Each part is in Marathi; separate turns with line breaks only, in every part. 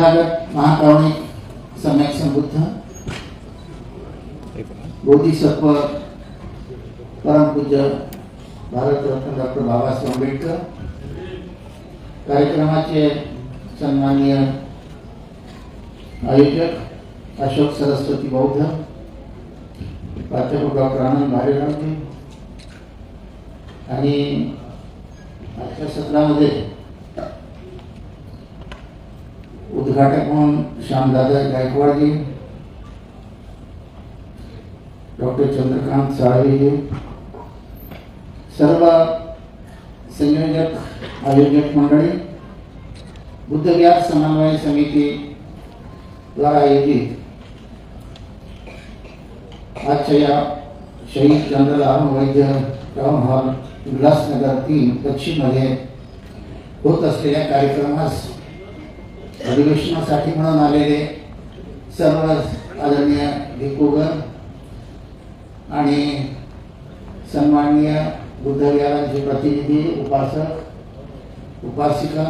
तथागत महाकारुणिक सम्यक संबुद्ध बोधिसत्व परमपूज्य भारतरत्न डॉक्टर बाबासाहेब आंबेडकर, कार्यक्रमाचे सन्माननीय आयोजक अशोक सरस्वती बौद्ध, प्राध्यापक डॉक्टर आनंद भारेरावजी आणि आजच्या सत्रामध्ये उद्घाटक म्हणून श्यामदादा गायकवाडजी, डॉक्टर चंद्रकांत साळवेजी, सर्व संयोजक आयोजक मंडळी, बुद्धविहार समन्वय समिती द्वारा आयोजित आजच्या या शहीद जनरल अरुण वैद्य टाउन हॉल उल्हासनगर 3 पश्चिम मध्ये होत असलेल्या कार्यक्रमास अधिवेशनासाठी म्हणून आलेले सर्व आदरणीय भिक्खूगण आणि सन्माननीय बुद्धविहारांचे प्रतिनिधी, उपासक उपासिका,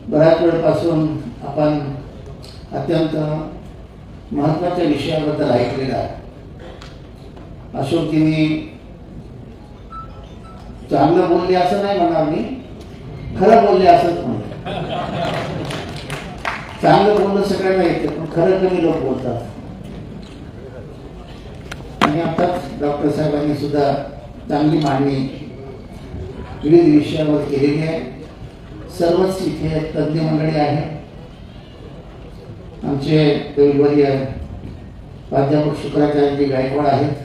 बऱ्याच वेळपासून आपण अत्यंत महत्त्वाच्या विषयाबद्दल ऐकलेला आहे. अशोकजींनी चांगलं बोलले असं नाही म्हणणार मी, खरं बोलले असंच म्हणतो. चांगलं बोलणं सगळ्यांना येते, पण खरं कमी लोक बोलतात. आणि आताच डॉक्टर साहेबांनी सुद्धा चांगली मांडणी विविध विषयावर केलेली आहे. सर्वच इथे तज्ज्ञ मंडळी आहे. आमचे दैववर्य प्राध्यापक शुक्राचार्यजी गायकवाड आहेत.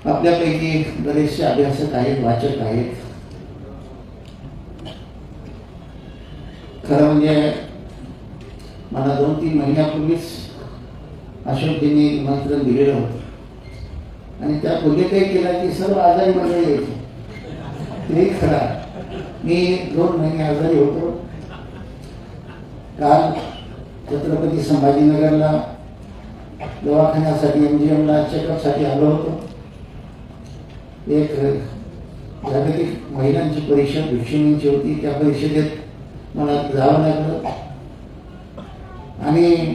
आपल्यापैकी बरेचसे अभ्यासक आहेत, वाचक आहेत. खरं म्हणजे मला 2-3 महिन्यापूर्वीच अशोकजींनी निमंत्रण दिलेलं होतं आणि त्या काही केला की सर्व आजारी मंडळी यायची. तेही खरं, मी 2 महिने आजारी होतो. काल छत्रपती संभाजीनगरला दवाखान्यासाठी MGMला चेकअपसाठी आलो होतो. एक जागतिक महिलांची परिषद भिक्षुणींची होती, त्या परिषदेत मला जावं लागलं आणि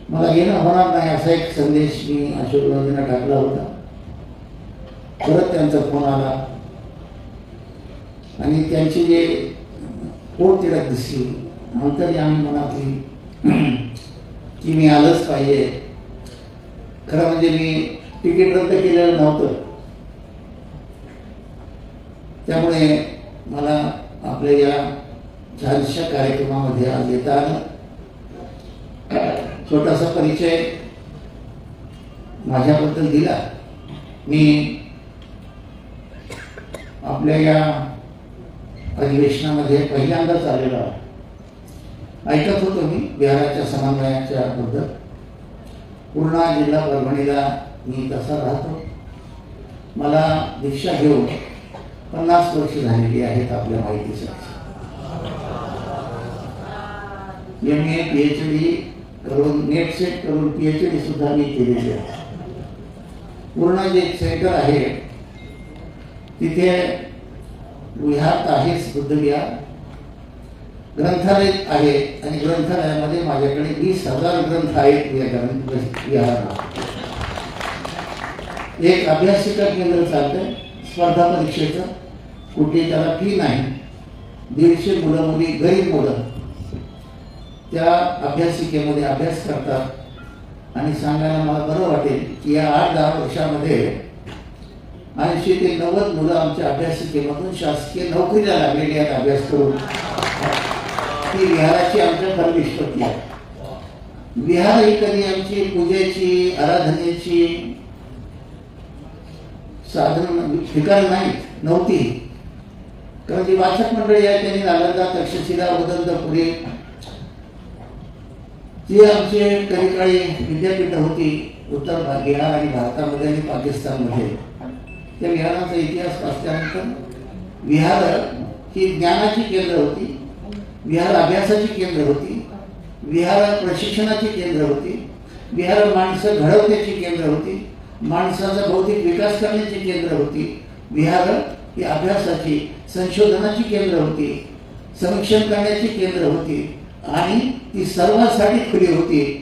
मला येणं होणार नाही असा एक संदेश मी अशोकजींना टाकला होता. परत त्यांचा फोन आला आणि त्यांची जे पोटतिडक दिसली अंतर्यामी मनातली की मी आलंच पाहिजे. खरं म्हणजे मी तिकीट रद्द केलेलं नव्हतं, त्यामुळे मला आपल्या या छानशा कार्यक्रमामध्ये आज येता आलं. छोटासा परिचय माझ्याबद्दल दिला. मी आपल्या या अधिवेशनामध्ये पहिल्यांदाच आलेलो आहे. ऐकत होतो मी विहाराच्या समन्वयाच्या बद्दल. पूर्णा जिल्हा परभणीला मी तसा राहतो. मला दीक्षा घेऊन 50 वर्ष झालेली आहेत आपल्या माहितीसाठी. MA PhD करून नेट सेट करून PhD सुद्धा मी केलेली आहे. पूर्ण जे सेंटर आहे तिथे विहार आहेच, बुद्धविहार ग्रंथालय आहे आणि ग्रंथालयामध्ये माझ्याकडे 20,000 ग्रंथ आहेत. विहारात एक अभ्यासिका केंद्र चालतंय स्पर्धा परीक्षेचं. कुठे त्याला फी नाही. 150 मुलं मुली, गरीब मुलं त्या अभ्यासिकेमध्ये अभ्यास करतात आणि सांगायला मला बरं वाटेल की या 8-10 वर्षामध्ये 80 ते 90 मुलं आमच्या अभ्यासिकेमधून शासकीय नोकरीला लागलेली आहेत अभ्यास करून. ती विहाराची आमच्या खरं निष्पत्ती आहे. विहार ही कधी आमची पूजेची, आराधनेची साधन ठिकाण नव्हती. कारण जी वाचक मंडळी आहे त्यांनी नालंदा, तक्षशिला, उदंतपुरी जी आमची काही काळी विद्यापीठ होती उत्तर बिहार आणि भारतामध्ये आणि पाकिस्तानमध्ये. त्या विहारांचा इतिहास वाचल्यानंतर विहार ही ज्ञानाची केंद्र होती, विहार अभ्यासाची केंद्र होती, विहार प्रशिक्षणाची केंद्र होती, विहार माणसं घडवण्याची केंद्र होती, माणसाचा बौद्धिक विकास करण्याची केंद्र होती, विहार ही अभ्यासाची संशोधनाची केंद्र होती, समीक्षण करण्याची केंद्र होती आणि ती सर्वांसाठी खुली होती.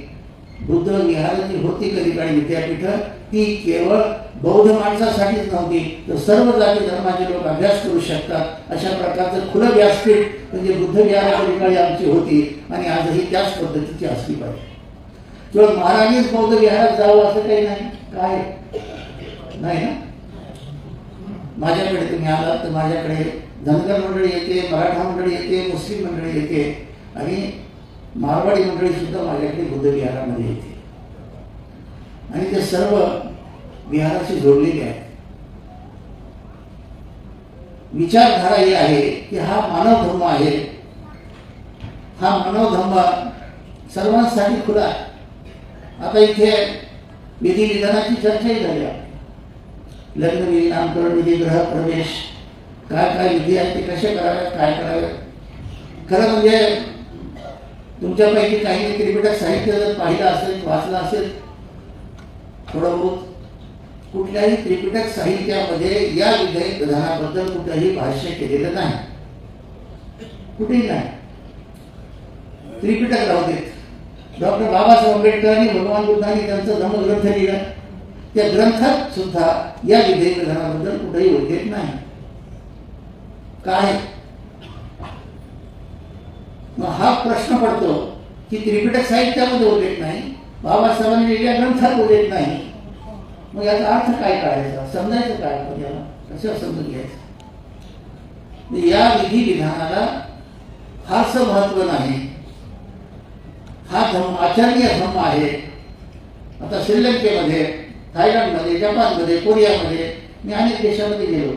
बुद्ध विहार जी होती कधी काळी विद्यापीठ, ती केवळ बौद्ध माणसासाठीच नव्हती, तर सर्व जाती धर्माचे लोक अभ्यास करू शकतात अशा प्रकारचं खुलं व्यासपीठ म्हणजे बुद्ध विहार कधी काळी आमची होती आणि आजही त्याच पद्धतीची असली पाहिजे. केवळ महाराजच बौद्ध विहारात जावं असं काही नाही, काय नाही ना. माझ्याकडे तुम्ही आलात तर माझ्याकडे धनगर मंडळी येते, मराठा मंडळी येते, मुस्लिम मंडळी येते आणि मारवाडी मंडळी सुद्धा माझ्याकडे बुद्ध विहारामध्ये येते आणि ते सर्व विहाराशी जोडलेले आहेत. विचारधारा ही आहे की हा मानव धर्म आहे, हा मानव धर्म सर्वांसाठी खुला आहे. आता इथे विधी विधानाची चर्चाही झाली आहे. लग्न विधी, नामकरण विधी, ग्रह प्रवेश, काय काय विधी आहेत ते कसे करावेत, काय करावेत. खरं म्हणजे तुमच्यापैकी काही त्रिपिटक साहित्य जर पाहिलं असेल, वाचलं असेल थोडं बहुत, कुठल्याही त्रिपिटक साहित्यामध्ये या विधी विधानाबद्दल कुठेही भाष्य केलेलं नाही, कुठेही नाही. त्रिपिटक राहू देत, डॉक्टर बाबासाहेब आंबेडकरांनी भगवान बुद्धांनी त्यांचं धम्मग्रंथ लिहिला, त्या ग्रंथात सुद्धा या विधी विधानाबद्दल कुठेही उल्लेख नाही. काय मग हा प्रश्न पडतो की त्रिपिटक साहित्यामध्ये उल्लेख नाही, बाबासाहेबांनी लिहिलेल्या ग्रंथात उल्लेख नाही, मग याचा अर्थ काय काढायचा, समजायचं काय आपल्याला, कसं समजून घ्यायचं. या विधी विधानाला फारसं महत्व नाही. हा धर्म आचरणीय धर्म आहे. आता श्रीलंकेमध्ये, थायलंडमध्ये, जपानमध्ये, कोरियामध्ये मी अनेक देशामध्ये गेलो.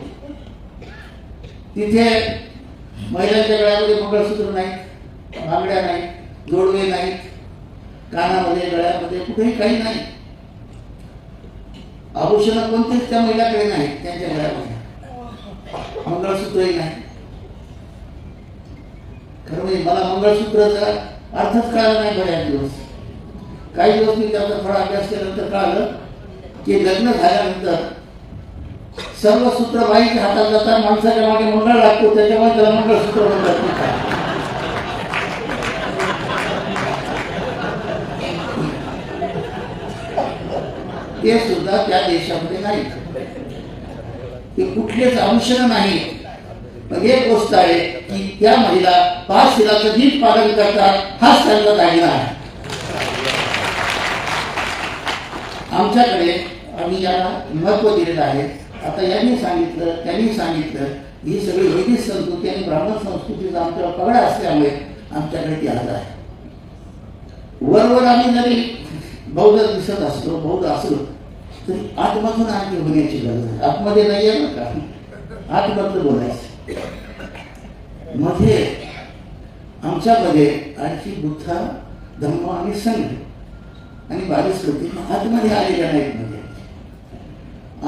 तिथे महिलांच्या गळ्यामध्ये मंगळसूत्र नाहीत, बांगड्या नाहीत, जोडवे नाहीत, कानामध्ये गळ्यामध्ये कुठेही काही नाही. आभूषण कोणतेच त्या महिलाकडे नाहीत, त्यांच्या गळ्यामध्ये मंगळसूत्रही नाही. खरं म्हणजे मला मंगळसूत्राचा अर्थच कळाला नाही बऱ्याच दिवस. काही दिवस मी त्याचा थोडा अभ्यास केल्यानंतर कळालं की लग्न झाल्यानंतर सर्व सूत्र बाईच्या हातात जातात, माणसाच्या मागे मंगळ लागतो, त्याच्यामुळे त्याला मंगळसूत्र म्हणतात. ते सुद्धा त्या देशामध्ये नाही, ते कुठलेच आभूषण नाही. पण एक गोष्ट आहे की त्या महिला 5 शिलाचं नीट पालन करतात, हाच त्यांचा दागिना आहे. आमच्याकडे आम्ही याला महत्व दिलेलं आहे. आता यांनी सांगितलं, त्यांनी सांगितलं, ही सगळी वैदिक संस्कृती आणि ब्राह्मण संस्कृतीचा आमच्यावर पगडा असल्यामुळे आमच्याकडे ती आज आहे. वरवर आम्ही जरी बौद्ध दिसत असलो, बौद्ध असलो तरी आतमधून आणखी होण्याची गरज आहे. आतमध्ये नाही आहे ना का, आतमधलं बोलायचं. मध्ये आमच्यामध्ये आणखी बुद्ध धम्म आणि संघ आणि बालस्कृती आतमध्ये आलेल्या नाहीत. म्हणजे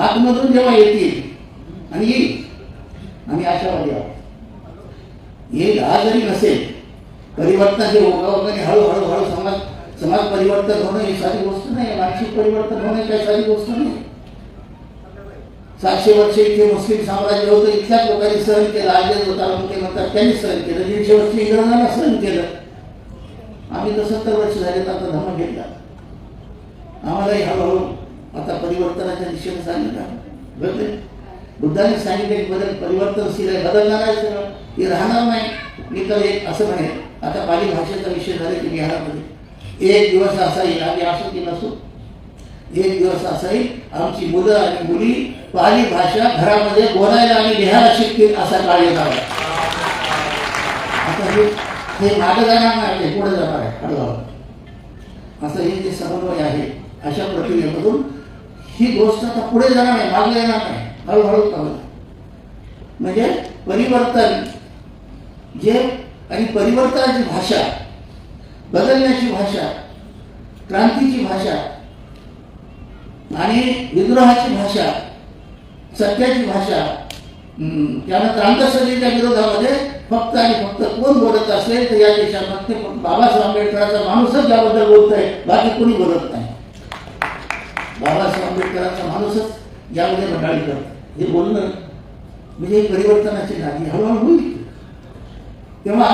आतमधून जेव्हा येतील आणि येईल, आम्ही आशावादी आहोत. येईल आज जरी नसेल, परिवर्तनाचे ओघावघाने हळूहळू हळू समाज परिवर्तन होणं ही साधी गोष्ट नाही, मानसिक परिवर्तन होणं काही साधी गोष्ट नाही. 700 वर्ष इथे मुस्लिम साम्राज्य होतं, इथल्याच लोकांनी सहन केलं. आजच होता ते म्हणतात त्यांनी सहन केलं. 150 वर्ष इंग्रजांना सहन केलं. आम्ही तर 70 वर्ष झाले तर आता धर्म घेतला. आम्हालाही हळूहळू आता परिवर्तनाच्या दिशेने सांगितलं बदले. बुद्धांनी सांगितले की बदल परिवर्तनशील आहे, बदलणार आहे सगळं, हे राहणार नाही. मी तर एक असं म्हणेन, आता पाली भाषेचा विषय झाला की बिहारामध्ये एक दिवस असा येईल, आम्ही असो की नसो, एक दिवस असा येईल आमची मुलं आणि मुली पाली भाषा घरामध्ये बोलायला आणि लिहायला शिकतील असा काळ येणार आहे. आता हे मागं जाणार नाही, पुढे जाणार आहे हळूहळू. असं हे जे समन्वय आहे अशा प्रक्रियेमधून ही गोष्ट आता पुढे जाणार नाही, मागे येणार नाही, हळूहळू चालू. म्हणजे परिवर्तन जे आणि परिवर्तनाची भाषा, बदलण्याची भाषा, क्रांतीची भाषा आणि विद्रोहाची भाषा, सत्याची भाषा, त्यानंतर अंधश्रद्धेच्या विरोधामध्ये फक्त आणि फक्त कोण बोलत असेल तर या देशामध्ये बाबासाहेब आंबेडकरांचा माणूसच याबद्दल बोलतोय, बाकी कोणी बोलत नाही. बाबासाहेब आंबेडकरांचा माणूसच यामध्ये मंडाळी करत. हे बोलणं म्हणजे परिवर्तनाची नादी हळूहळू होईल. तेव्हा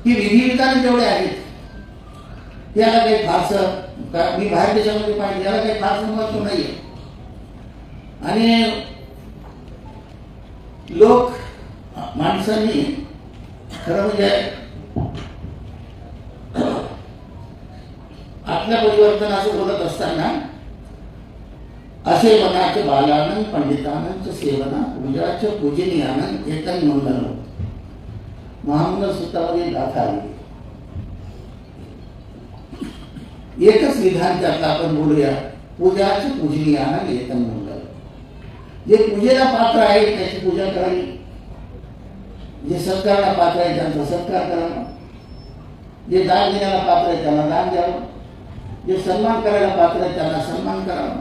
ही विधिविधान जेवढे आहेत याला काही फारसं मी बाहेर देशामध्ये पाहिजे याला काही फारसं महत्व नाहीये. आणि लोक माणसांनी खरं म्हणजे आपल्या परिवर्तनाचं बोलत असताना असे वनाचे बालानंद पंडितानंद सेवना पूजाच्या पूजनीयानंद एकाही मंगल महामंगल सूत्रामध्ये गाथा आली. एकच विधान त्यातलं आपण बोलूया, पूजाचे पूजनीयानंद एकाही मंगल. जे पूजेला पात्र आहे त्याची पूजा करावी, जे सत्काराला पात्र आहे त्यांचा सत्कार करावा, जे दान देण्याला पात्र आहे त्यांना दान द्यावं, जे सन्मान करायला पात्र आहे त्यांना सन्मान करावा,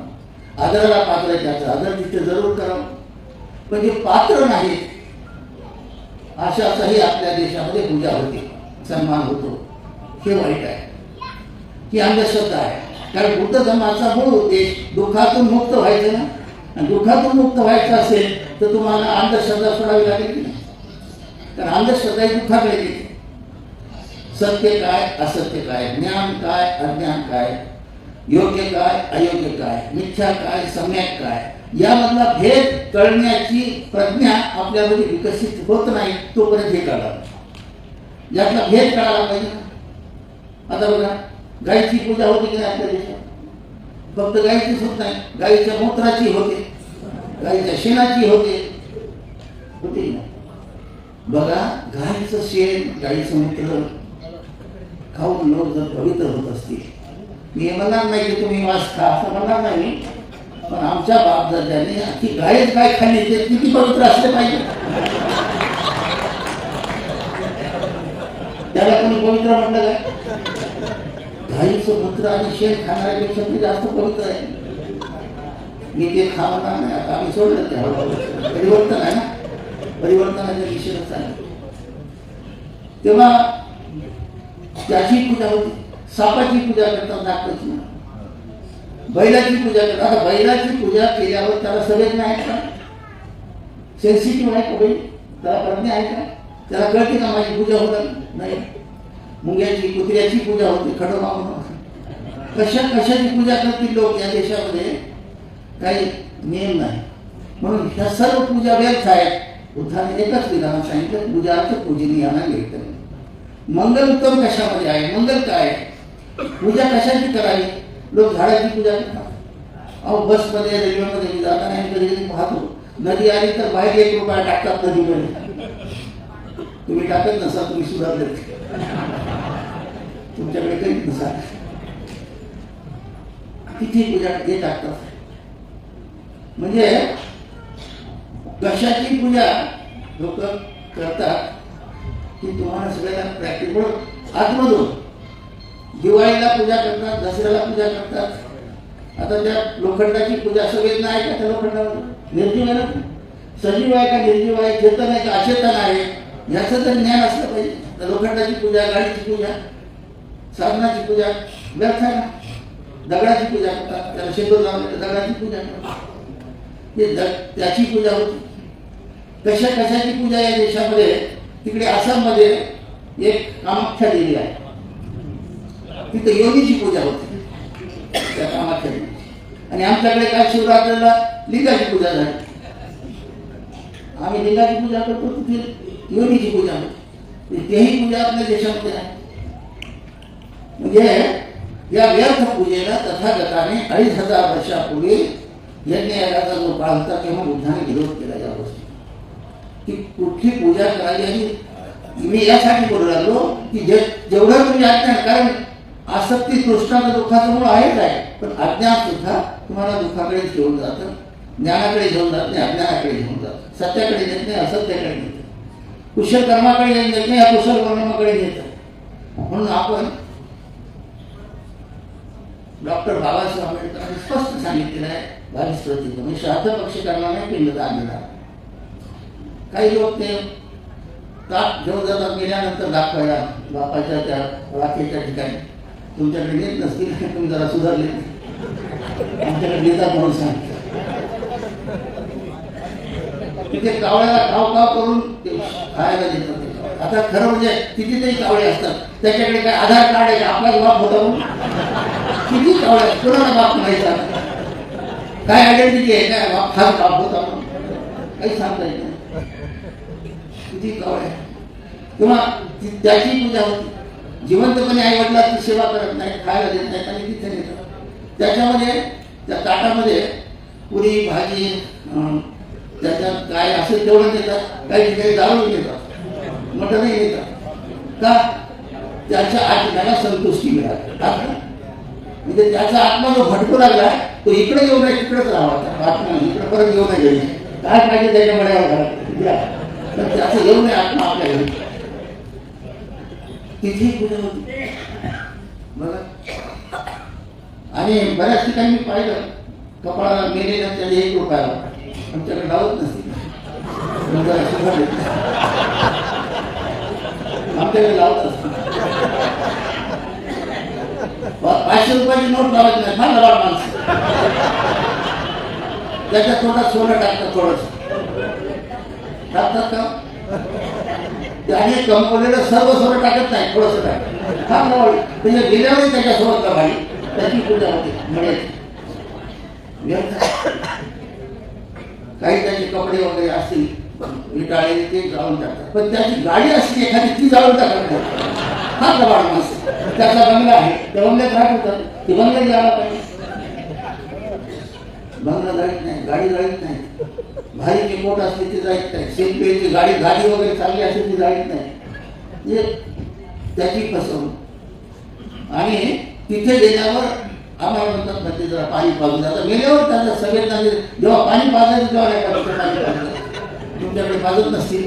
आदराला पात्र आहे त्याचा आदर तिथे जरूर करावं. पण जे पात्र नाहीत अशाचाही आपल्या देशामध्ये पूजा होते, सन्मान होतो, हे वाईट आहे, ही अंधश्रद्धा आहे. कारण बुद्ध धर्माचा मूळ उद्देश दुःखातून मुक्त व्हायचं ना, आणि दुःखातून मुक्त व्हायचं असेल तर तुम्हाला अंधश्रद्धा सोडावी लागेल की नाही. कारण अंधश्रद्धा ही दुःखाकडे गेली. सत्य काय असत्य काय, ज्ञान काय अज्ञान काय, योग्य काय अयोग्य काय, मिथ्या काय सम्यक काय, यामधला भेद कळण्याची प्रज्ञा आपल्यामध्ये विकसित होत नाही तोपर्यंत हे कळालं. यातला भेद कळायला पाहिजे. आता बघा, गायीची पूजा होती की नाही आपल्या देशात? फक्त गायीचीच होत नाही, गायीच्या मूत्राची होते, गायीच्या शेणाची होते ना. बघा, गायीचं शेण गायीचं मूत्र खाऊन लोक जर पवित्र होत असतील, मी म्हणणार नाही की तुम्ही मांस खा असं म्हणणार नाही, पण आमच्या बापदाद्याने ती गायच काय खाल्ली ते किती पवित्र असले पाहिजे. त्याला कोणी पवित्र म्हटलं काय? गायीचं मूत्र आणि शेण खाणाऱ्यापेक्षा ती जास्त पवित्र आहे. मी ते खावणार नाही, आता आम्ही सोडलं ते हळूहळू. परिवर्तन आहे ना, परिवर्तनाच्या दिशेनं चाललं. तेव्हा त्याची पूजा होती. सापाची पूजा करतात नागपंचमी, बैलाची पूजा करतात. आता बैलाची पूजा केल्यावर त्याला सगळेच नाही का? सेन्सिटिव्ह आहे का बैल? त्याला प्रज्ञा आहे का? त्याला कळते का माझी पूजा होत नाही? मुंग्याची कुत्र्याची पूजा होती, खडोबा म्हणून. कशाची पूजा करतील लोक या देशामध्ये? काही नियम नाही. म्हणून ह्या सर्व पूजा व्यर्थ आहेत. बुद्धाने एकच विधान सांगितलं, पूजाचं पूजनीयानं घेतलं. मंगल उत्तम कशामध्ये आहे? मंगल काय? पूजा कशाची करावी? लोक झाडाची पूजा करतात. अहो, बसमध्ये रेल्वेमध्ये मी जाताना कधी कधी पाहतो, नदी आली तर बाहेर 1 रुपया टाकतात नदीमध्ये. तुम्ही टाकत नसाल, तुम्ही सुधारले, तुमच्याकडे करीत नसाल. किती पूजा हे टाकतात. म्हणजे कशाची पूजा लोक करतात की तुम्हाला सगळ्यांना प्रॅक्टिकल आतमधून. दिवाळीला पूजा करतात, दसऱ्याला पूजा करतात. आता त्या लोखंडाची पूजा सगळ्यांना आहे का? त्या लोखंडावर निर्जीव आहे ना, सजीव आहे का निर्जीव आहे, चेतन आहे का अचेतन आहे, याचं तर ज्ञान असलं पाहिजे. तर लोखंडाची पूजा, गाडीची पूजा, साधनाची पूजा व्यर्थ आहे ना. दगडाची पूजा करतात, त्याला शेंदूर लावले दगडाची पूजा करतात, त्याची पूजा होती. कशाची पूजा या देशामध्ये? तिकडे आसाममध्ये एक कामाख्या देवी आहे, तिथे योनीची पूजा होती त्या कामाख्या देवीची. आणि आमच्याकडे काय शिवरात्रीला लिंगाची पूजा झाली. आम्ही लिंगाची पूजा करतो, तिथे योनीची पूजा होती. तेही पूजा आपल्या देशामध्ये आहे. म्हणजे या व्यर्थ पूजेला तथागताने 2500 वर्षापूर्वी यज्ञयागाचा जो काळ होता तेव्हा बुद्धाने विरोध केला या गोष्टी की कुठली पूजा करावी. आणि मी यासाठी बोलू लागलो की जेवढं तुम्ही अज्ञान, कारण आसक्ती तृष्णा दुःखाचं मूळ आहेच आहे, पण अज्ञान सुद्धा तुम्हाला दुःखाकडे घेऊन जातं, ज्ञानाकडे घेऊन जात नाही, अज्ञानाकडे घेऊन जातं, सत्याकडे नेत नाही, असत्याकडे नेत, कुशल कर्माकडे नेत नाही, अकुशल कर्माकडे नेत. म्हणून आपण डॉक्टर बाबासाहेब आंबेडकरांनी स्पष्ट सांगितलेलं आहे 22 म्हणजे श्राद्ध पक्ष करणार नाही, पिंडदान देणार. काही लोक ते ताप घेऊन जातात गेल्यानंतर दाखवायला बापाच्या त्या राखेच्या ठिकाणी. तुमच्याकडे नेत नसतील, तुम्ही जरा सुधारले, आमच्याकडे नेतात म्हणून सांगितलं. तिथे कावळ्याला काव काव करून ते खायला देतात ते कावळे. आता खरं म्हणजे कितीतरी कावळे असतात, त्याच्याकडे काय आधार कार्ड आहे का आपलाच बाप होता म्हणून? किती कावळे, कोणाला बाप माहिती, काय आयडेंटिटी आहे, काय बाप हाच बाप होता म्हणून काही सांगता येत नाही. किती कावळे किंवा त्याची पूजा होती. जिवंतपणे आई वडिलांची सेवा करत नाही, खायला देत नाहीत आणि तिथे नेतात. त्याच्यामध्ये त्या ताटामध्ये पुरी भाजी त्याच्यात काय असेल तेवढं देतात. काही ठिकाणी दारू देतात, मटणही देतात. का? त्याच्या आत्म्याला संतुष्टी मिळाली. म्हणजे त्याचा आत्मा जो भटकू लागला तो इकडे येऊ नये तिकडेच राहावा. आत्मा इकडे परत येऊ नये घरी, काय पाहिजे त्याच्या मड्यावर घरात, तर त्याचं येऊ नये आत्मा आपल्या घरी. तिथे पूजा होती बघा. आणि बऱ्याच ठिकाणी मी पाहिलं कपाळाला मेलेल्या त्याला 1 रुपयाला, आमच्याकडे लावत नसते, आमच्याकडे लावत असते. 500 रुपयाची नोट लावायची नाही, फार लबाड माणसं. त्याच्या तोंडात सोनं टाकतात, थोडंसं टाकतात का? त्याने कमवलेलं सर्व सोनं टाकत नाही, थोडंसं टाकत. फार लबाड म्हणजे गेल्यावरही त्याच्यासोबत का भाई त्याची पूजा होते म्हणायची. काही त्याचे कपडे वगैरे असतील विटाळलेले ते जाळून टाकतात, पण त्याची गाडी असते एखादी ती जाळून टाकतात. हा लबाड माणूस. त्याचा बंगला आहे, त्या बंगल्यात राहत होतात, ती बंगल्यात जायला पाहिजे. बंगला जाळीत नाही, गाडी जाळीत नाही, भारीची पोट असली ती जाळीत नाही, शेतकऱ्याची गाडी वगैरे चालली असेल ती जाळीत नाही. म्हणजे त्याची फसवणूक. आणि तिथे गेल्यावर आम्हाला म्हणतात ना ते जरा पाणी पाजून जातात. गेल्यावर त्याच्या सगळ्यांना जेव्हा पाणी पाजायचं तेव्हा नाही पाजत, पाणी पाजत तुमच्याकडे पाजत नसतील.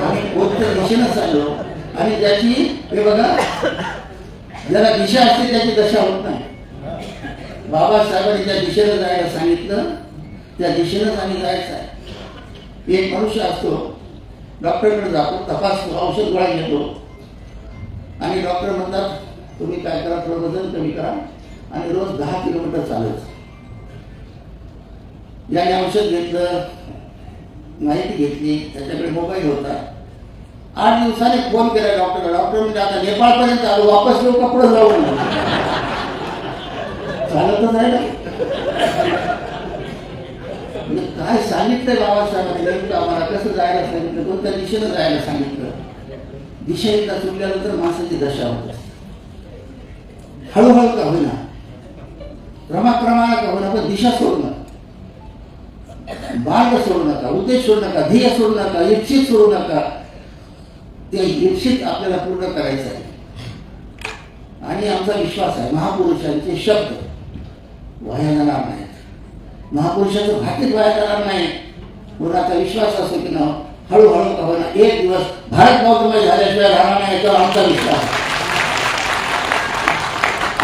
आम्ही कोणत्या दिशेनं चाललो आणि ज्याची हे बघा ज्याला दिशा असते त्याची दशा होत नाही. बाबासाहेबांनी ज्या दिशेनं जायला सांगितलं त्या दिशेनंच आम्ही जायचं आहे. एक मनुष्य असतो, डॉक्टरकडे जातो, तपासतो, औषध गोळ्या घेतो आणि डॉक्टर म्हणतात तुम्ही काय करा, थोडं वजन कमी करा आणि रोज 10 किलोमीटर चालायचं. याने औषध घेतलं, माहिती घेतली, त्याच्याकडे मोबाईल होता. 8 दिवसाने फोन केला डॉक्टरला. डॉक्टर म्हणजे आता नेपाळपर्यंत आलो, वापस येऊ का पुढे जाऊ? चालतच आहे ना. म्हणजे काय सांगितलंय बाबासाहेबांनी नेमकं आम्हाला, कसं जायला सांगितलं, कोणत्या दिशेनं जायला सांगितलं. दिशा एकदा चुकल्यानंतर माणसाची दशा होत असते. हळूहळू का होईना, क्रमाक्रमाने का होईना, पण दिशा सोडू नका, मार्ग सोडू नका, उद्देश सोडू नका, ध्येय सोडू नका, इच्छित सोडू नका. ते इच्छित आपल्याला पूर्ण करायचं आहे. आणि आमचा विश्वास आहे महापुरुषांचे शब्द वाया जाणार नाहीत, महापुरुषाचं भाकीत वाया जाणार नाही. कोणाचा विश्वास असो की ना, हळूहळू का होईना एक दिवस भारत नवतमय झाल्याशिवाय राहणार नाही, याच्यावर आमचा विश्वास.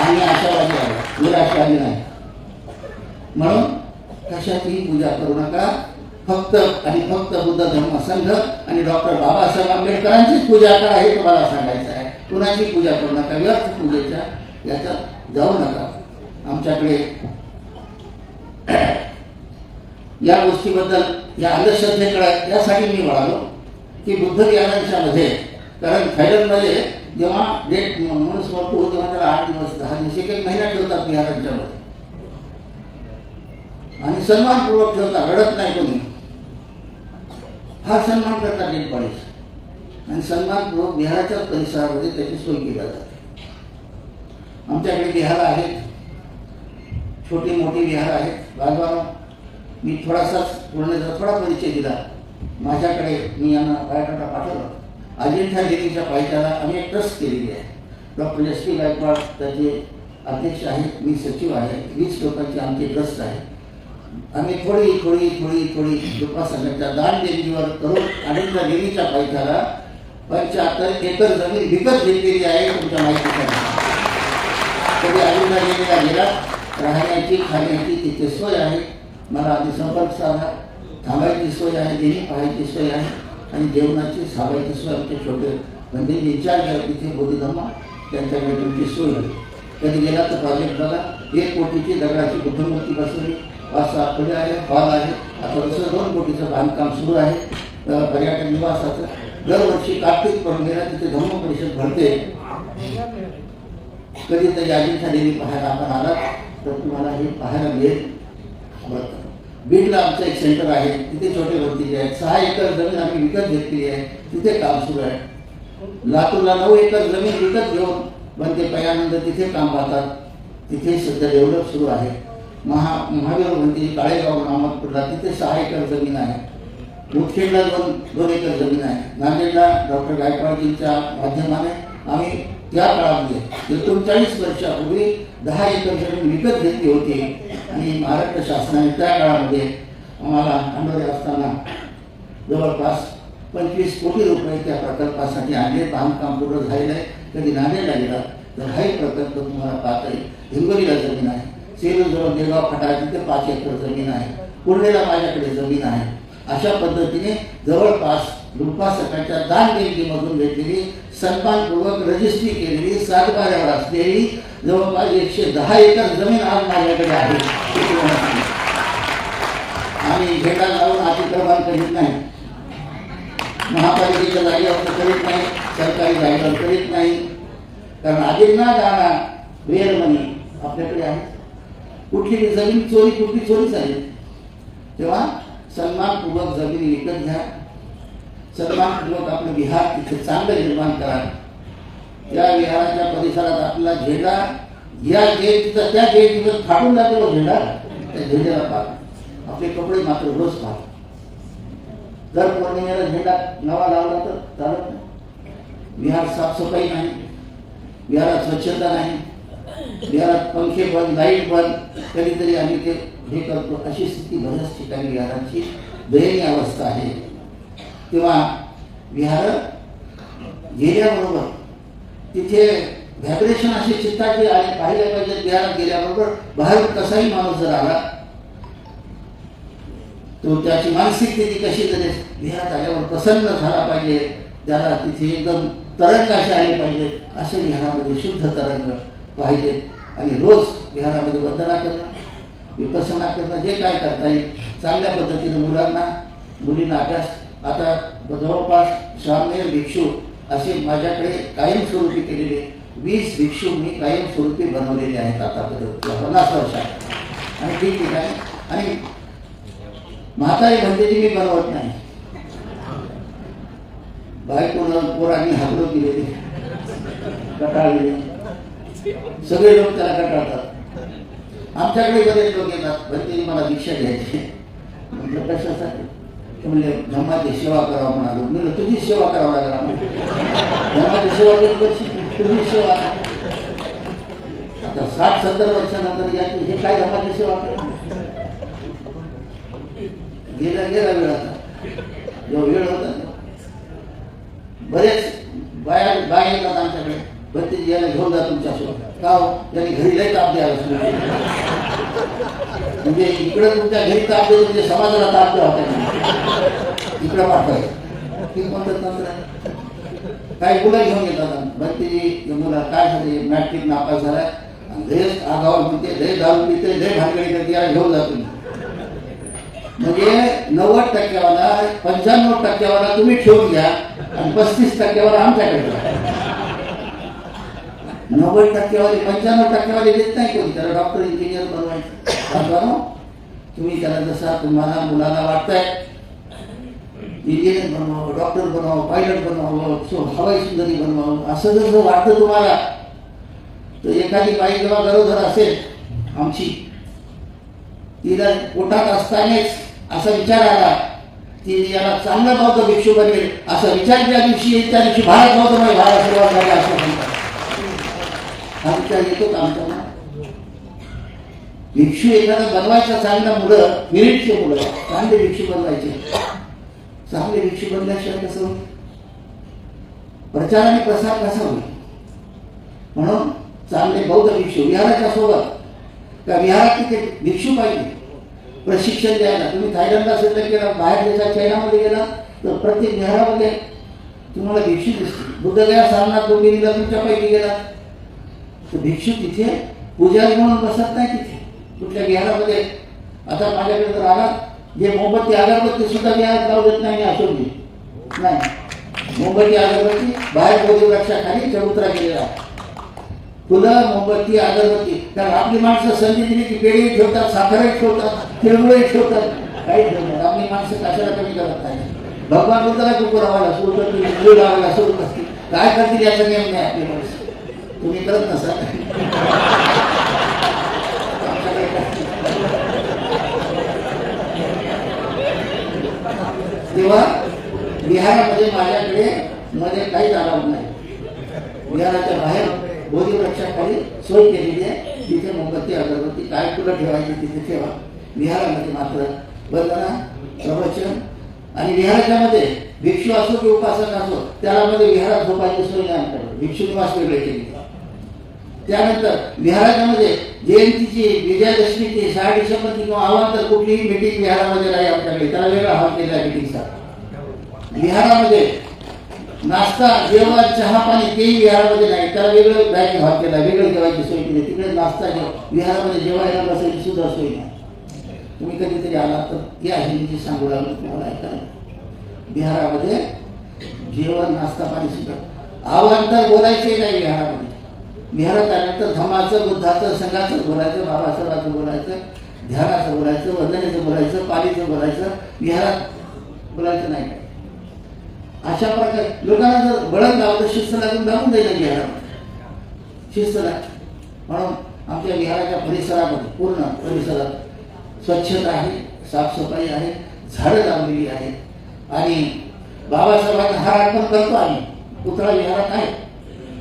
आणि आशावादी आहे, निराशावादी नाही. म्हणून कशाचीही पूजा करू नका. फक्त आणि फक्त बुद्ध धर्म संघ आणि डॉक्टर बाबासाहेब आंबेडकरांचीच पूजा करा, हे तुम्हाला सांगायचं आहे. कुणाची पूजा करू नका, व्यर्थ पूजेच्या याच्यात जाऊ नका. आमच्याकडे या गोष्टीबद्दल, या अंधश्रद्धेकडे यासाठी मी वळालो की बुद्ध विहारांच्या मध्ये, कारण थायलंडमध्ये जेव्हा डेट माणूस मरतो तेव्हा त्याला 8 दिवस 10 दिवस 1 महिना ठेवतात विहारांच्या मध्ये आणि सन्मानपूर्वक ठेवतात, रडत नाही कोणी. हा सन्मान करतात डेट बॉडीज आणि सन्मानपूर्वक विहाराच्या परिसरामध्ये त्याची सोय केली जाते. आमच्याकडे विहार आहेत, छोटी मोठी विहार आहेत. बाजूला मी थोडासाच थोडा परिचय दिला. माझ्याकडे मी यांना बायोडाटा पाठवला. अजिंठा लेणीच्या पायथ्याला आम्ही एक ट्रस्ट केलेली आहे. डॉक्टर एस पी गायकवाड त्याचे अध्यक्ष आहेत, मी सचिव आहे. 20 लोकांची आमची ट्रस्ट आहे. आम्ही थोडी कृपासंघाच्या दान देणगीवर करून अजिंठा लेणीच्या पायथ्याला 75 एकर जमीन विकत घेतलेली आहे. तुमच्या माहितीसाठी कधी अजिंठा लेणीला गेला, राहण्याची खाण्याची तिथे सोय आहे. मला आधी संपर्क साधा. थांबायची सोय आहे, देणी पाहायची सोय आहे आणि जेवणाची सावायची सोय. आमचे छोटे म्हणजे इंचार्ज आहे तिथे बोधिधम्मा त्यांच्याकडे तुमची सोय होईल. कधी गेला तर प्रोजेक्ट बघा, 1 कोटीची दगडाची बुद्धमूर्ती बसवली, 5-6 खोल्या आहे, हॉल आहे. आता दुसरं 2 कोटीचं बांधकाम सुरू आहे पर्यटन निवासाचं. दरवर्षी कार्तिक पौर्णिमेला तिथे धम्म परिषद भरते. कधीतरी अजिंठा देवी पाहायला आपण आलात तर तुम्हाला हे पाहायला मिळेल. बीडला आमचं एक सेंटर आहे, तिथे छोटे भरतीचे आहेत. 6 एकर जमीन आम्ही विकत घेतलेली आहे, तिथे काम सुरू आहे. लातूरला 9 एकर जमीन विकत घेऊन बनते पयानंद तिथे काम पाहतात, तिथे सध्या डेव्हलप सुरू आहे. महावीर म्हणते काळेगाव अहमदपूरला तिथे 6 एकर जमीन आहे. मुदखेडला 2 एकर जमीन आहे. नांदेडला डॉक्टर गायकवाडजींच्या माध्यमाने आम्ही त्या काळामध्ये 39 वर्षापूर्वी 10 एकर जमीन विकत घेतली होती आणि महाराष्ट्र शासनाने त्या काळामध्ये आम्हाला अंडोरे असताना जवळपास 25 कोटी रुपये त्या प्रकल्पासाठी आणले. बांधकाम पूर्ण झालेलं आहे. कधी नांदेडला गेला तर हाही प्रकल्प तुम्हाला पाहता येईल. हिंगोलीला जमीन आहे, सेलूजवळ देगाव फटा तिथे 5 एकर जमीन आहे, पुणेला माझ्याकडे जमीन आहे. अशा पद्धतीने जवळपास सकाळच्या दान बँकेमधून घेतलेली सन्मानपूर्वक रजिस्ट्री केलेली 7 बाऱ्यावर असलेली जवळपास 110 एकर जमीन आज माझ्याकडे आहे. आम्ही झेंडा लावून अतिक्रमण करीत नाही, महापालिकेच्या जागेवर करीत नाही, सरकारी जागेवर करीत नाही. कारण आधींना जाणार वेळ मनी आपल्याकडे आहे. कुठली जमीन चोरी, कुठली चोरी झाली तेव्हा सन्मानपूर्वक जमीन विकत घ्या. सन्मानपूर्वक आपलं विहार तिथे चांगलं निर्माण करा. त्या विहाराच्या परिसरात आपला झेंडा या गेटचा त्या गेटवर फाडून लागलो झेंडा, त्या झेंड्याला पाहा. आपले कपडे मात्र रोज पाहा. जर पौर्णिमेला झेंडा नवा लावला तर चालत नाही. विहार साफसफाई नाही, विहारात स्वच्छता नाही, विहारात पंखे बंद, लाईट बंद, कधीतरी आम्ही ते हे करतो. अशी स्थिती बऱ्याच ठिकाणी विहारांची दयनीय अवस्था आहे. तेव्हा विहार गेल्याबरोबर तिथे व्हायब्रेशन असे चित्ताचे आले पाहिले पाहिजे. विहारात गेल्याबरोबर बाहेर कसाही माणूस जर आला तो त्याची मानसिक स्थिती कशी तरी विहारात आल्यावर प्रसन्न झाला पाहिजे. त्याला तिथे एकदम तरंग असे आले पाहिजे. असे विहारामध्ये शुद्ध तरंग पाहिजे. आणि रोज विहारामध्ये वंदना करणं, विपसना करणं, जे काय करता येईल चांगल्या पद्धतीने मुलांना मुलींना अभ्यास. आता जवळपास 96 भिक्षू असे माझ्याकडे कायमस्वरूपी केलेले 20 भिक्षू मी कायमस्वरूपी बनवलेले आहेत आतापर्यंत 50 वर्षात. आणि ठिकठिकाणी आणि म्हातारी भंतेजी मी बनवत नाही. बायकोला पोरांनी हागलो केलेले, कटाळलेले, सगळे लोक त्याला कटाळतात. आमच्याकडे बरेच लोक येतात, भंतेजी मला दीक्षा घ्यायची. म्हटलं कशासाठी? म्हणजे धर्माची सेवा करावं म्हणालो. मी तुझी सेवा करावं लागला. धर्माची सेवा तुझी सेवा. आता 60-70 वर्षानंतर याची हे काय धर्माची सेवा करत? गेला वेळ आता. जो वेळ होता बरेच बाया येतात आमच्याकडे. भंतेजी याला घेऊन जा तुमच्यासोबत. का हो? त्यांनी घरी लय ताप द्यायला सुरू. म्हणजे इकडे तुमच्या घरी ताप देतो म्हणजे समाजाला ताप द्या होता इकडे पाठवायचं. हे कोणतं तंत्र आहे? काही मुलं घेऊन येतात. भंतेजी मुला काय झाले, मॅट्रिक नापास झालाय, लय आगावर म्हणते, लय दारू पिते, लय भानगडी करते, याला घेऊन जातो. म्हणजे 90%वाला 95%वाला तुम्ही ठेवून घ्या आणि 35%वाला आमच्याकडे घ्या. 90%वाले 95%वाले देत नाही कोणी. त्याला डॉक्टर इंजिनियर बनवायचं. तुम्ही त्याला जसा तुम्हाला मुलाला वाटतंय इंजिनियर बनवावं, डॉक्टर बनवावं, पायलट बनवावं, हवाई सुंदरी बनवावं, असं जर वाटतं तुम्हाला तर एखादी बाई जेव्हा गरोदर असेल आमची, तिला पोटात असतानाच असा विचार आला की याला चांगला बौद्ध भिक्षू बनेल, असा विचार ज्या दिवशी येईल त्या दिवशी भारत बौद्ध नाही, भारत सुरुवात झाली असं म्हणतात. हा विचार येतो का आमच्या मनात? भिक्षू एखादा बनवायचा, चांगला मुलं, मिरिटचे मुलं चांगले भिक्षू बनवायचे. चांगले भिक्षू बनल्याशिवाय कसं होईल? प्रचार आणि प्रसार कसा होईल? म्हणून चांगले बौद्ध भिक्षू विहाराच्या सोबत का विहारात तिथे भिक्षू पाहिजे प्रशिक्षण द्यायला. तुम्ही थायलंडला सिद्ध केला, बाहेर देशात चायनामध्ये गेला तर प्रत्येक विहारामध्ये तुम्हाला भिक्षू दिसते. बुद्धगया सारनाथ डोंबिवलीला तुमच्यापैकी गेला तर भिक्षू तिथे पुजारी म्हणून बसत नाही तिथे कुठल्या विहारामध्ये. आता माझ्याकडे जर आला जे मोमबत्ती अगरबत्ती सुद्धा विहारात लावू देत नाही अशोकजी नाही. मोमबत्ती अगरबत्ती बाहेर बोधीवृक्षाखाली चबुतरा केलेला आहे. फुलं मोमबत्ती अगरबत्ती. कारण आपली माणसं संधी दिली की पेढी ठेवतात, साखरही ठेवतात, तिळगुळही ठेवतात, काही ठेवतात. आपली माणसं कशाला कमी करत नाही. भगवान बुद्धाला कुकर लावायला सुरू करतील, मुली लावायला सुरू करतील, काय करतील याचा नियम नाही आपली माणसं. तुम्ही करत नसाल. तेव्हा विहारामध्ये माझ्याकडे मध्ये काहीच अलाउड नाही. विहाराच्या बाहेर बोधीवृक्षाखाली सोय केलेली आहे. तिथे मोमबत्ती अगरबत्ती काय फुलं ठेवायची तिथे ठेवा. विहारामध्ये मात्र वंदना प्रवचन आणि विहाराच्या मध्ये भिक्षू असो की उपासक असो त्याला मध्ये विहारात झोपायची सोय नाही आमच्याकडे. भिक्षू निवास वेगळे केली. त्यानंतर विहाराच्या मध्ये जयंतीची, विजयादशमीची, 6 डिसेंबरची किंवा अवांतर कुठलीही मीटिंग विहारामध्ये नाही आमच्याकडे. त्याला वेगळा हॉल केला आहे मीटिंगचा. विहारामध्ये नाश्ता, जेवण, चहा, पाणी तेही विहारामध्ये नाही. त्याला वेगळं डायनिंग हॉल केला, वेगळं जेवायची सोय केली. तिकडे नाश्ता विहारामध्ये जेवायला बसायची सुद्धा सोय नाही. तुम्ही कधीतरी आला तर या हिंदीची सांगू लागलो तुम्हाला ऐका. विहारामध्ये जेवण, नाश्ता, पाणी सुद्धा अवांतर बोलायचे नाही विहारामध्ये. विहारात आल्यानंतर धम्माचं, बुद्धाचं, संघाचं बोलायचं, बाबासाहेबांचं बोलायचं, ध्यानाचं बोलायचं, वंदनेचं बोलायचं, पालीचं बोलायचं, विहारात बोलायचं नाही. अशा प्रकारे लोकांना जर बळण लावलं शिस्त लागून जाईल विहारामध्ये. शिस्त लागते. म्हणून आमच्या विहाराच्या परिसरामध्ये पूर्ण परिसरात स्वच्छता आहे, साफसफाई आहे, झाडं लावलेली आहे आणि बाबासाहेबांना हार अर्पण करतो आम्ही. पुतळा विहारात आहे.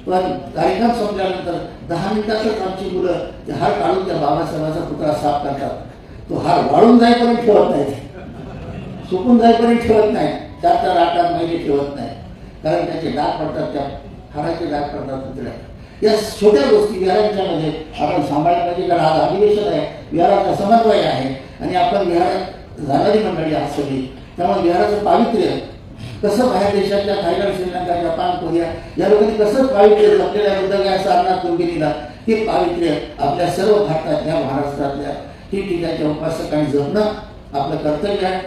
पण कार्यक्रम संपल्यानंतर 10 मिनिटातच आमची मुलं ते हार काढून त्या बाबासाहेबांचा पुतळा साफ करतात. तो हार वाळून जाईपर्यंत ठेवत नाही, सुकून जाईपर्यंत ठेवत नाही, 4-4, 8-8 महिने ठेवत नाही. कारण त्याचे डाग पडतात, त्या हाराचे डाग पडतात पुतळ्यात. या छोट्या गोष्टी विहारांच्या मध्ये आपण सांभाळल्या पाहिजे. कारण आज अधिवेशन आहे, विहाराचा समन्वय आहे आणि आपण विहारात जाणारी मंडळी आहात सगळी. त्यामुळे विहाराचं पावित्र्य कसं बाहेर देशातल्या थायलंड, श्रीलंका, जपान, कोरिया या लोकांनी कसं पावित्र्य जपलेलं आहे बुद्धगया, सारनाथ, तुंगिनीला, ते पावित्र्य आपल्या सर्व भारतातल्या, महाराष्ट्रातल्या ठिकठिकाणच्या उपासकांनी जपणं आपलं कर्तव्य आहे.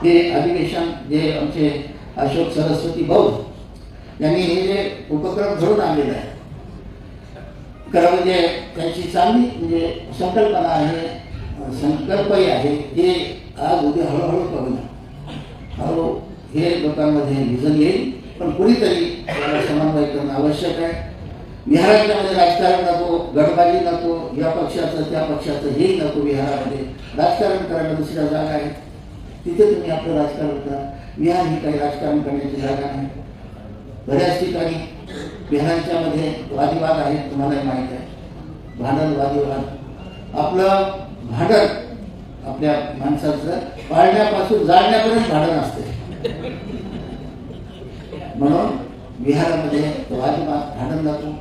हे अधिवेशन जे आमचे अशोक सरस्वती बौद्ध यांनी हे जे उपक्रम घडून आणलेलं आहे, खरं म्हणजे त्यांची चांगली म्हणजे संकल्पना आहे, संकल्पही आहे. हे आज उद्या हळूहळू करूया, हळू हे लोकांमध्ये विजन येईल. पण कुणीतरी त्याला समन्वय करणं आवश्यक आहे. विहारांच्यामध्ये राजकारण नको, गटबाजी नको, या पक्षाचं त्या पक्षाचं हेही नको. विहारामध्ये राजकारण करायला दुसऱ्या जागा आहेत, तिथे तुम्ही आपलं राजकारण करा. विहार ही काही राजकारण करण्याची जागा नाही. बऱ्याच ठिकाणी विहारांच्या मध्ये वादविवाद आहेत, तुम्हालाही माहीत आहे. भांडण, वादविवाद. आपलं भांडण आपल्या माणसाचं पाळण्यापासून जाळण्यापर्यंत भांडण असते. म्हणून विहारामध्ये वादविवाद, भांडण नको.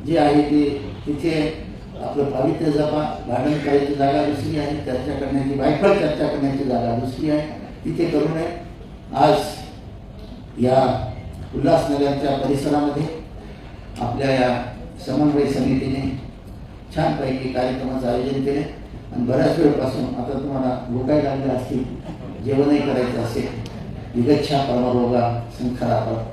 जे आहे ते तिथे आपलं पावित्र्य जपा. भांडण करायची जागा दुसरी आहे, चर्चा करण्याची, बायफळ चर्चा करण्याची जागा दुसरी आहे, तिथे करू नये. आज या उल्हासनगरच्या परिसरामध्ये आपल्या या समन्वय समितीने छानपैकी कार्यक्रमाचं आयोजन केले आणि बऱ्याच वेळपासून आता तुम्हाला भुकाय लागले असतील, जेवणही करायचं असेल. विगच्छा परमरोगा संखारापर.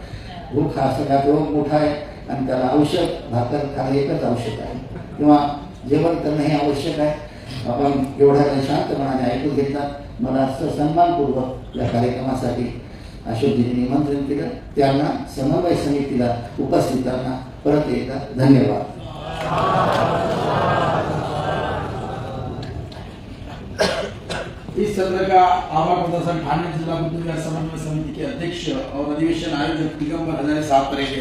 भूक हा सगळ्यात रोग मोठा आहे आणि त्याला औषध भाकर खाणं एकच औषध आहे किंवा जेवण करणं हे आवश्यक आहे. आपण एवढ्या शांतपणाने ऐकून घेतलात. मला सन्मानपूर्वक या कार्यक्रमासाठी अशोकजींनी निमंत्रण केलं. त्यांना समन्वय समितीला उपस्थितांना परत एकदा धन्यवाद.
इस सत्र का आभार प्रदर्शन ठाणे जिला बुद्ध विहार समन्वय समिति के अध्यक्ष और अधिवेशन आयोजक दिगंबर हजारे साहब करेंगे।